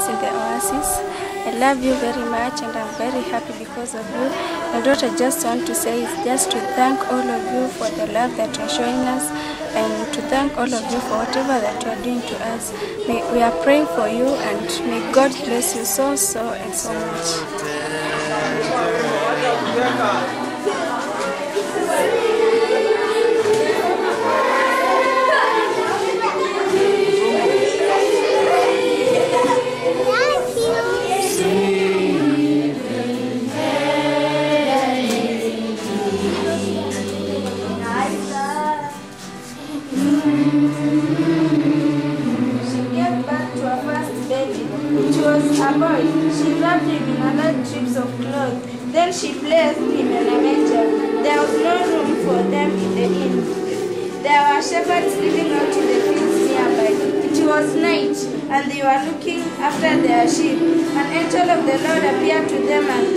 us in the Oasis. I love you very much and I'm very happy because of you. And what I just want to say is just to thank all of you for the love that you're showing us and to thank all of you for whatever that you're doing to us. We are praying for you and may God bless you so and so much. A boy. She wrapped him in another strips of cloth. Then she placed him in a manger. There was no room for them in the inn. There were shepherds living out in the fields nearby. It was night, and they were looking after their sheep. An angel of the Lord appeared to them, and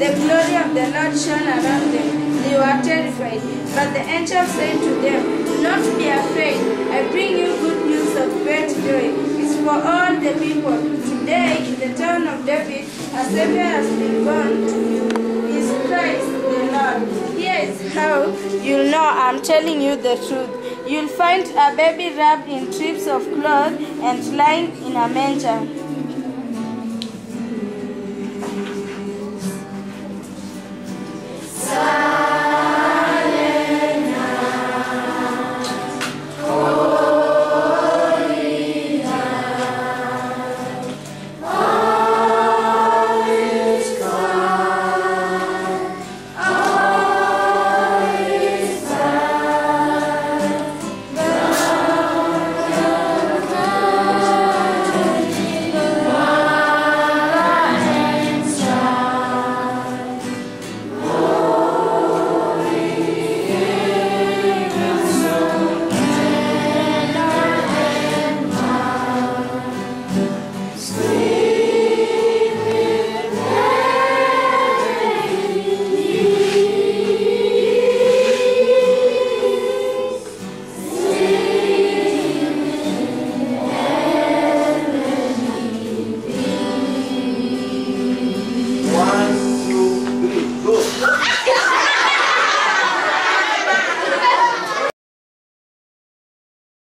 the glory of the Lord shone around them. They were terrified. But the angel said to them, "Do not be afraid. I bring you good news of great joy. It's for all the people. Today, in the town of David, a Savior has been born to you. He is Christ the Lord. Here is how you'll know I'm telling you the truth. You'll find a baby wrapped in strips of cloth and lying in a manger."